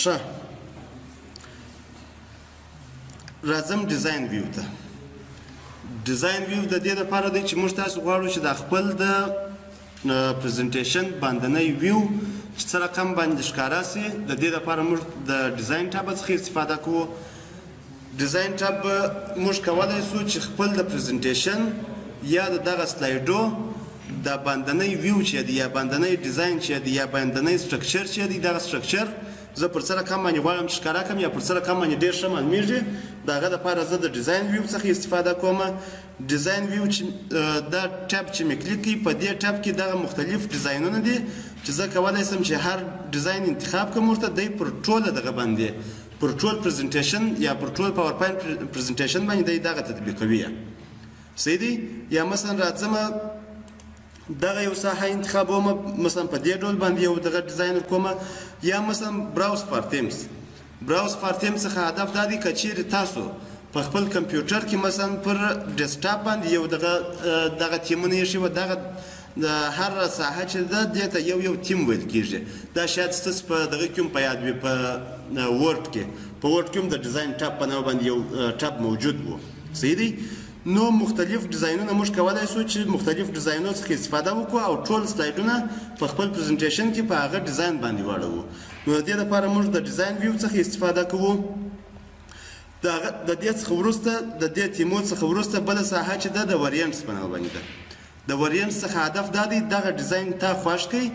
ښه راځم ډیزاین ویو ته. ډیزاین ویو د دې لپاره دی چې موږ تاسو غواړو چې د خپل د پریزنټیشن باندنی ویو چې څه رقم باندې ښکاره سي، د دې لپاره موږ د ډیزاین ټاب څخه استفاده کوو. ډیزاین ټاب موږ کولی سو چې خپل د پریزنټیشن یا د دغه سلایډو د باندنی ویو چې دی یا باندنی ډیزاین چې دی یا باندنی سټرکچر چې دی دغه سټرکچر زه پر څه رقم باندې غواړم چې ښکاره کړم یا پر څه رقم باندې ډېر ښه معلومیږي، د هغه دپاره زه د ډیزاین ویو څخه استفاده کوم. ډیزاین ویو چې دا ټاب چې مې کلیک کړي، په دې ټاب کې دغه مختلف ډیزاینونه دي چې زه کولی سم چې هر ډیزاین انتخاب کړم ورته دی پر ټوله دغه باندې پر ټول پریزنټیشن یا پر ټول پاور پوینټ پریزنټیشن باندې دی دغه تطبیقوي. صحیح دی؟ یا مثلا راځم دغه یو ساحه انتخابوم، مثلا په دې ډول باندې یو دغه ډیزاین کوم، یا مثلا براوز فار تیمز. براوز فار تیمز څخه هدف دا دی که چیرې تاسو په خپل کمپیوټر کې مثلا پر ډیسکټاپ باندې یو دغه تیمونه ایښي وي، دغه د هر ساحه چې ده دې ته یو تیم ویل کېږي. دا شاید ستاسو په دغه کې هم په یاد وي، په ورډ کې په ورډ کې هم د ډیزاین ټاب په نامه باندې یو ټاب موجود و. صحیح دی؟ نو مختلف ډیزاینونه موږ کولی سو چې مختلف ډیزاینونو څخه استفاده وکړو او ټول سلایډونه په خپل پریزنټیشن کې په هغه ډیزاین باندې واړوو. نو د دې لپاره موږ د ډیزاین ویو څخه استفاده کوو. د دې څخه وروسته د دې تیمو څخه وروسته بله ساحه چې ده د وریانټس په نامه باندې ده. د وریانټس څخه هدف دا دی دغه ډیزاین تا خوښ کړي،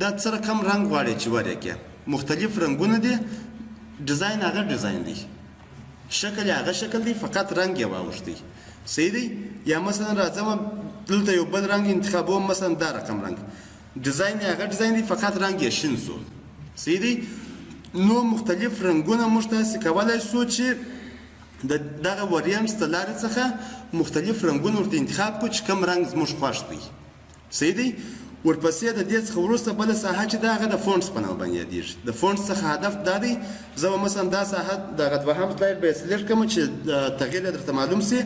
دا څه رقم رنګ غواړي چې ور یې کړې. مختلف رنګونه دي، ډیزاین هغه ډیزاین دی، شکل یې هغه شکل دی، فقط رنګ یې واوښتی. صحیح دی؟ یا مثلا راځم دلته یو بل رنګ انتخابوم، مثلا دا رقم رنګ، ډیزاین یې هغه ډیزاین دی، فقط رنګ یې شین سو. صحیح دی؟ نو مختلف رنګونه موږ تاسې کولی سو چې د دغه وریانټس د لارې څخه مختلف رنګونه ورته انتخاب کړو چې کوم رنګ زموږ خوښ دی. صحیح دی؟ ورپسې د دې څخه وروسته بله ساحه چې ده هغه د فونټس په نامه باندې یادېږي. د فونټس څخه هدف دا دی زه به مثلا دا ساحه دغه دوهم سلاید به یې سلیکټ کړم چې تغییر یې درته معلوم سي.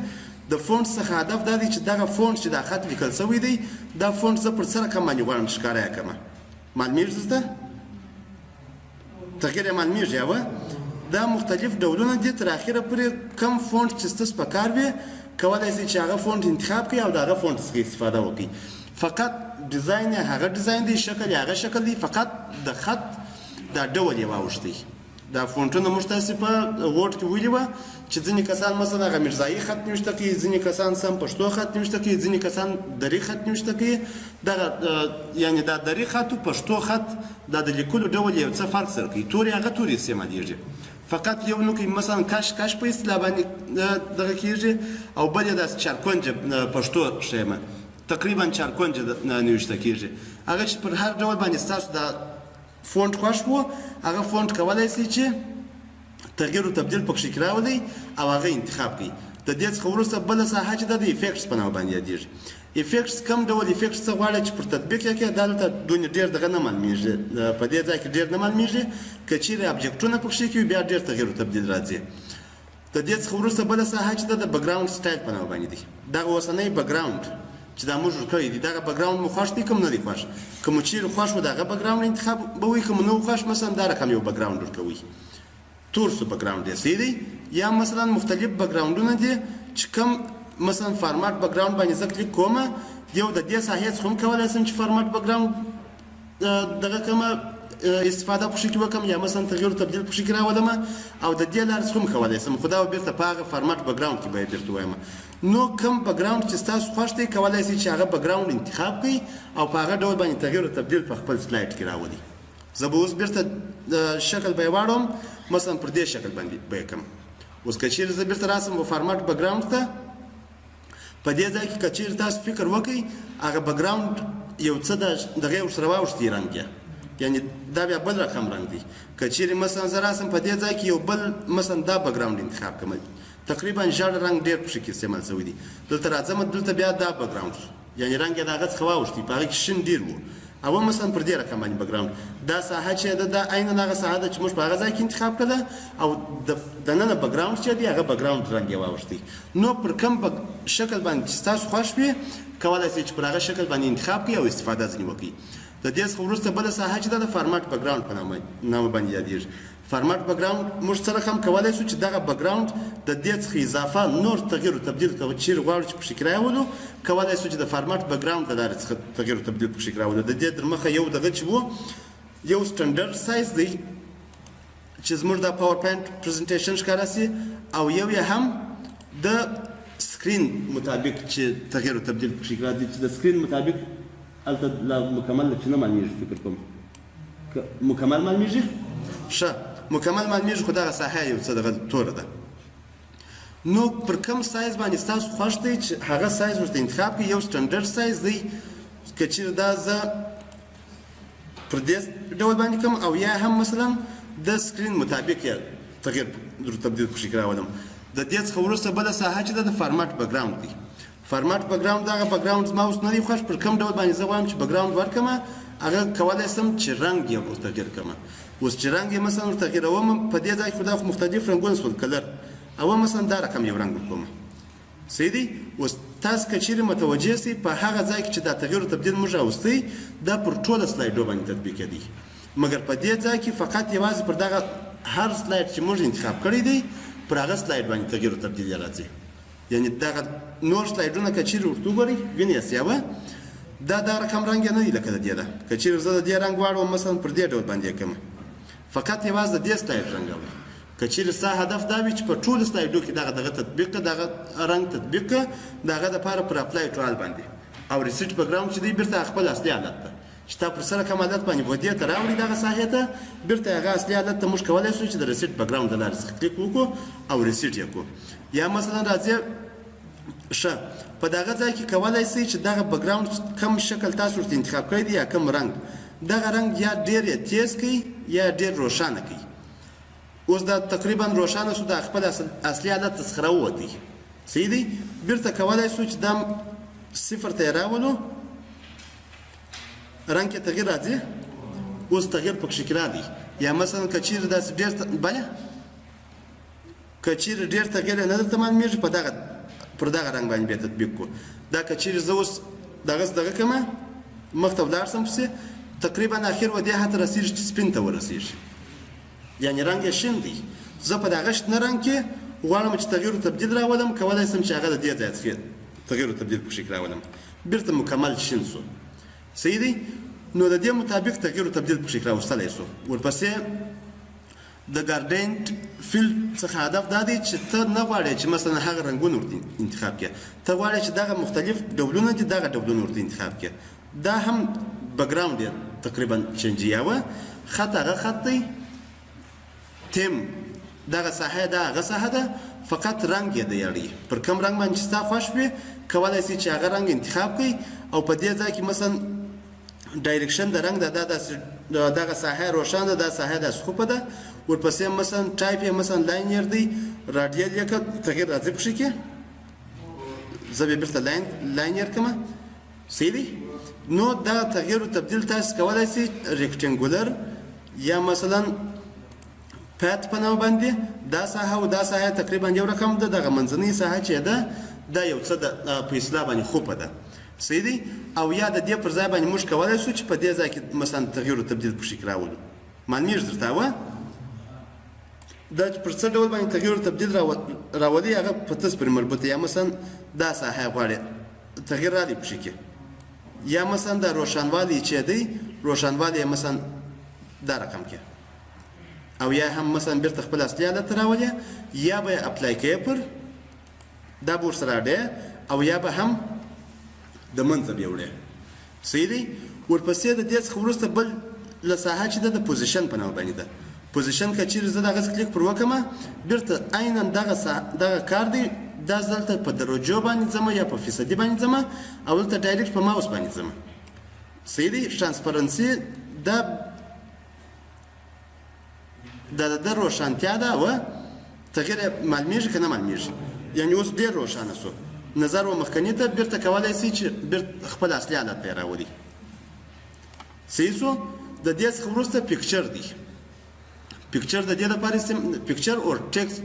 د فونټ څخه هدف دا دی چې دغه فونټ چې دا خط لیکل شوی دی، دا فونټ زه پر څه رقم باندې غواړم چې ښکاره یې کړم. معلومیږي درته؟ تغییر یې معلومیږي اوه؟ دا مختلف ډولونه دي، تر اخره پورې کم فونټ چې ستاسو په کار وي کولی شئ چې هغه فونټ انتخاب کړئ او د هغه فونټ څخه استفاده وکړئ. فقط ډیزاین یې هغه ډیزاین دی، شکل یې هغه شکل دی، فقط د خط دا ډول یې واوښتی. دا فونټونه موږ تاسې په ورډ کې ویلي وه چې ځینې کسان مثلا هغه میرزایي خط نوشته کوي، ځینې کسان سم پښتو خط نوشته کوي، ځینې کسان دري خط نوشته کوي. دغه یعنې دا دري خط او پښتو خط دا د لیکلو ډول یو څه فرق سره کوي. تورې هغه تورې استعمالیږي، فقط یو نوکی مثلا کش په اصطلاح باندې دغه کېږي او بل یې داسې چارکونجه پښتو ښیمه تقریبا چارکونجه نوشته کېږي. هغه چې پر هر ډول باندې ستاسو دا فونټ خوښ و، هغه فونټ کولی شئ چې تغییر او تبدیل پکښې کې راولئ او هغه انتخاب کړئ. د دې څخه وروسته بله ساحه چې ده د افیکټس په نامه باندې یادېږي. افیکټس کوم ډول افیکټس څه غواړئ چې پر تطبیق یې کړئ، دا دلته دونه ډېر دغه نه معلومېږي، په دې ځای کې ډېر نه معلومېږي. که چیرې ابجکټونه پکښې کې وي بیا ډېر تغییر او تبدیل راځي. د دې څخه وروسته بله ساحه چې ده د بکګراونډ سټایل په نامه باندې دی. دغه اوسنی بکګراونډ چې دا موږ جوړ کړی دی، دغه بکګراونډ مو خوښ دی که نه دی خوښ؟ که مو چیرې خوښ و د هغه بکګراونډ انتخابوئ، که مو نه و خوښ مثلا دا رقم یو بکګراونډ جوړ کوئ، تور سو بکګراونډ دی. صحیح دی؟ یا مثلا مختلف بکګراونډونه دي چې کوم مثلا فارمات بکګراونډ باندې زه کلیک کوم، یو د دې ساحې څخه هم کولی شم چې فارمات بکګراونډ دغه کومه استفاده پکښې کې وکړم، یا مثلا تغییر او تبدیل پکښې کې راولم او د دې لارې څخه هم کولی شم، خو دا به بېرته په هغه فارمات بکګراونډ کې به یې درته وایم. نو کوم بکګراونډ چې ستاسو خوښ دی کولی شئ چې هغه بکګراونډ انتخاب کړئ او په هغه ډول باندې تغییر او تبدیل په خپل سلاید کې راولئ. زه به اوس بېرته شکل به یې واړوم، مثلا پر دې شکل باندې به یې کړم. اوس که چیرې زه بېرته راسم فارمات بکګراونډ ته، په دې ځای کې که چیرې تاسو فکر وکړئ هغه بکګراونډ یو څه دغه یې ورسره واوښتي رنګ یې، یعنې دا بیا بل رقم رنګ دی. که چیرې مثلا زه راسم په دې ځای کې یو بل مثلا دا بکګراونډ انتخاب کړم، تقریبا ژړ رنګ ډېر پکښې کې استعمال شوی دی. دلته راځم دلته بیا دا بکګراونډ شو، یعنې رنګ یې د هغه څخه واوښتي، په هغه کې شین ډېر و. او مثلا پر دې رقم باندې بکګراونډ دا ساحه چې ده دا عین هغه ساحه ده چې موږ په هغه ځای کې انتخاب کړله او د ننه بکګراونډ چې دی هغه بکګراونډ رنګ یې واوښتی. نو پر کوم شکل باندې چې ستاسو خوښ وي کولی شئ چې پر هغه شکل باندې انتخاب کړئ او استفاده ځینې وکړئ. د دې څخه وروسته بله ساحه چې ده د فارمات بکګراونډ په نامه باندې یادېږي. فارمټ بیکګراوند موږ سره هم کولی شو چې دغه بیکګراوند د دې څخه اضافه نور تغیر او تبدیل کوو چیرې غواړو چې پکښې راولو کولی شو چې د فارمټ بیکګراوند د لارې څخه تغیر او تبدیل پکښې راولو د دې در مخه یو دغه چې و یو سټنډرډ سایز دی چې زموږ د پاور پوینټ پریزنټیشن ښکاره سي او یو یې هم د سکرین مطابق چې تغیر او تبدیل پکښې راځي چې د سکرین مطابق هلته لا مکمل چې نه معلومېږي فکر کوم مکمل معلومېږي ښه مکمل معلومېږي خو دغه ساحه یو څه دغه توره ده نو پر کوم سایز باندې ستاسو خوښ دی چې هغه سایز ورته انتخاب کړئ یو سټنډرډ سایز دی که چیرې دا زه پر دې ډول باندې کوم او یا هم مثلا د سکرین مطابق یې تغیر تبدیل پکښې راولم د دې څخه وروسته بله ساحه چې ده د فارمټ بیکګراوند دی فارمټ بیکګراوند دغه بیکګراوند زما اوس نه دی خوښ پر کوم ډول باندې زه غواړم چې بیکګراوند ورکړمه هغه کولی شم چې رنګ یې ورتغیر کړمه اوس چې رنګ یې مثلا ورتغیروم په دې ځای کې خو دا خو مختلف رنګونه شول کلر او مثلا دا رقم یو رنګ وکړم صحیح دی اوس تاسو که چیرې متوجه سئ په هغه ځای کې چې دا تغیر او تبدیل موږ راوستی دا پر ټوله سلایډو باندې تطبیق کېدی مګر په دې ځای کې فقط یوازې پر دغه هر سلایډ چې موږ انتخاب کړی دی پر هغه سلایډ باندې تغیر او تبدیل یې راځي یعنې دغه نور سلایډونه که چیرې ورته وګورئ وینئ سیابه دا رقم رنګ یې نه دی لکه د دې ده که چیرې زه د دې رنګ واړوم مثلا پر دې ډول باندې یې کړم فقط یوازې د دې سلایډ رنګوم که چیرې ستا هدف دا وي چې په ټولو سلایډو کې دغه تطبیق کړه دغه رنګ تطبیق کړه د هغه دپاره پر اپلای ټرایل باندې او ریسیټ بیکګراوند چې دی بیرته خپل اصلي حالت ته چې تا پر سره کوم حالت باندې بودې ته راوړي دغه ساحې ته بیرته هغه اصلي حالت ته موږ کولی شو چې د ریسیټ بیکګراوند د لارې څخه کلیک وکړو او ریسیټ یې کړو یا مثلا راځي ښه په دغه ځای کې کولی شئ چې دغه بیکګراوند کوم شکل تاسو ورته انتخاب کړی دی یا کوم رنګ دغه رنګ یا ډېر یې تیز کړئ یا ډېر روښانه کړئ اوس دا تقریبا روښانه شو د خپل اصلي حالت څخه راووتی صحیح دی بیرته کولی شو چې دا صفر ته یې راولو رنګ کې تغیر راځي اوس تغیر پکښې کې راځي یا مثلا که چیرې داسې ډېر بله که چیرې ډېر تغیر یې نه درته معلومېږي پر دغه رنګ باندې بیا تطبیق کړو دا که چیرې زه اوس دغه کړمه مخ ته ولاړ شم پسې تقریبا اخر و دې حد رسېږي چې سپین ته ورسېږي یعنې رنګ یې شین دی زه په دغه شنه رنګ کې غواړم چې تغیر و تبدیل راولم کولی شم چې هغه د دې ځای څخه تغیر و تبدیل پکښې راولم بیرته مکمل شین شو صحیح دی نو د دې مطابق تغیر و تبدیل پکښې راوستلی شو ورپسې د ګارډینټ فیلډ څخه هدف دا دی چې ته نه غواړې چې مثلا هغه رنګونه ورته انتخاب کړې ته غواړې چې دغه مختلف ډولونه دي دغه ډولونه ورته انتخاب کړې دا هم بیکګراوند یې تقریبا چینجیاوه خط هغه خط دی تیم دغه ساحه ده هغه ساحه ده فقط رنګ یې دی اړی پر کوم رنګ باندې چې ستا خوښ وي کولی شئ چې هغه رنګ انتخاب کړئ او په دې ځای کې مثلا ډایرکشن د رنګ دغه ساحه روښانه ده دا ساحه د سخوپه ده ورپسې مثلا ټایپ یې مثلا لاینر دی راډیل یې کړ تغیر راځي پکښې کې زه بیا بیرته لاینر کړمه صحیح دی نو دا تغیر و تبدیل تاسو کولی شئ ریکټنګولر یا مثلا پات په نوم باندې دا ساحه او دا ساحه تقریبا یو رقم ده دغه منځنۍ ساحه چې ده دا یو څه د په اصطلاح باندې خوپه ده صحیح دی او یا د دې پر ځای باندې موږ کولی شو چې په دې ځای کې مثلا تغیر و تبدیل پکښې راولو معلومېږي درته اوه دا چې پر څه ډول باندې تغیر و تبدیل راولي هغه په تاسو پورې مربوط یا مثلا دا ساحه غواړې تغیر رالی پکښې کې یا مثلا دا روښانوالی چې دی روښانوالی یې مثلا دا رقم کې او یا هم مثلا بیرته خپل اصلي حالت ته راولې یا به یې اپلای کوې پر دا به ورسره اډې او یا به هم د منځه بیا وړې صحیح دی ورپسې د دې څخه وروسته بل له ساحه چې ده د پوزیشن په نوم باندې ده پوزیشن که چیرې زه دغه کلیک پر وکړمه بیرته عینا دغه کار دی دا زه دلته په درجو باندې ځمه یا په فیصدي باندې ځمه او دلته ډایرکټ په ماوس باندې ځمه صحیح دی ترانسپرنسي دا د روښانتیا ده او تغیر یې معلومېږي که نه معلومېږي یعنې اوس ډېر روښانه شو نظر و مخکني ته بیرته کولی شئ چې خپل اصلي حالت ته یې راولي صحیح شو د دې څخه وروسته پکچر دی پکچر د دې لپاره پکچر اور ټیکسټ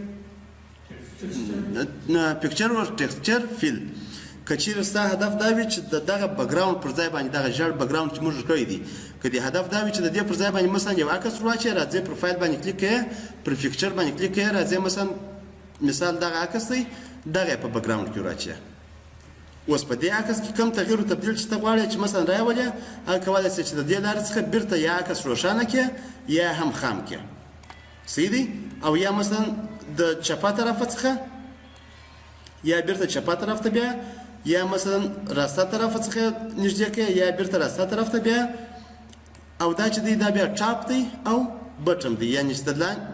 پکچر اور ټیکسچر فیل که چیرې ستا هدف دا وي چې دغه بیکګراوند پر ځای باندې دغه ژړ بیکګراوند چې موږ کړی دی که دې هدف دا وي چې د دې پر ځای باندې مثلا یو عکس واچې راځې پروفایل باندې کلیک کوې پر پکچر باندې کلیک کوې راځې مثلا مثال دغه عکس دی دغه په بکګراوند کې راچې اوس په دې عکس کې کوم تغییر او تبدیل چې ته غواړې چې مثلا راولې هغه کولی شې چې د دې لارې څخه بیرته یا عکس روښانه کړې یا هم خام کړې صحیح دی او یا مثلا د چپه طرفه څخه یا بیرته چپه طرف ته بیا یا مثلا راسته طرف څخه نږدې کې یا بیرته راسته طرف ته بیا او دا چې دی دا بیا ټاپ دی او بټم دی یعنی چې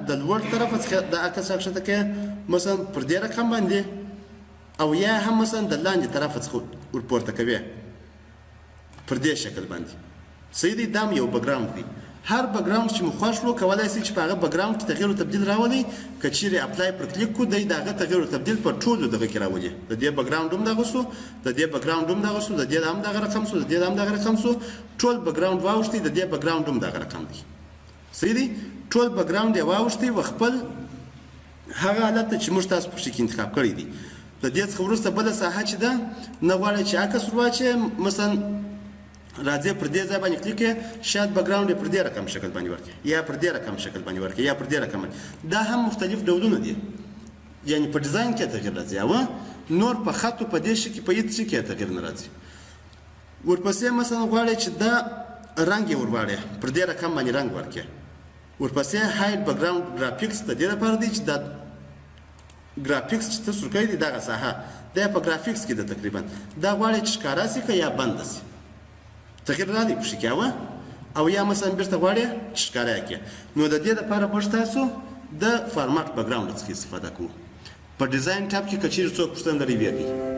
د لوړ طرف څخه د عکس راښکته کې مثلا پر دې رقم باندې او یا هم مثلا د لاندې طرف څخه ورپورته کوي پر دې شکل باندې صحیح دی دا یو بکګراوند دی هر بکګراوند چې مو خوښ وو کولی شئ چې په هغه بکګراوند کې تغییر او تبدیل راولئ که چیرې اپلای پر کلیک کړو دی د هغه تغییر او تبدیل په ټولو دغه کې راولي د دې بکګراوند هم دغه سو د دې بکګراوند هم دغه سو د دې هم دغه رقم سو د دې هم دغه رقم سو ټول بکګراوند واوښتي د دې بکګراوند هم دغه رقم دی صحیح دی ټول بکګراوند یې واوښتي و خپل هغه حالت چې موږ تاسو په کې انتخاب کړی دی د دې څخه وروسته بله ساحه چې ده نه غواړئ چې عکس ورواچې مثلا راځي پر دې ځای باندې کلیک شاید بکګراوند پر دې رقم شکل باندې ورکړي یا پر دې رقم شکل باندې ورکړي یا پر دې رقم دا هم مختلف ډولونه دي یعنی په ډیزاین کې تغیر راځي او نور په خط او په دې شي کې په هیڅ کې تغیر نه راځي ورپسې مثلا غواړئ چې دا رنگ یې ورواړي پر دې رقم باندې رنگ ورکړي ورپسې هاید بکګراوند ګرافیکس د دې لپاره دی چې دا ګرافیکس چې تاسو کوي دغه ساحه دا په ګرافیکس کې د تقریبا دا غواړي چې ښکارا شي که یا بند شي تغیر را دی پکې کاوه او یا مثلا بیرته غواړي چې ښکارا کړي نو د دې لپاره موږ تاسو د فارمټ بکګراوند څخه استفاده کوو په ډیزاین ټاب کې که چیرې څوک پوښتنه لري بیا کوي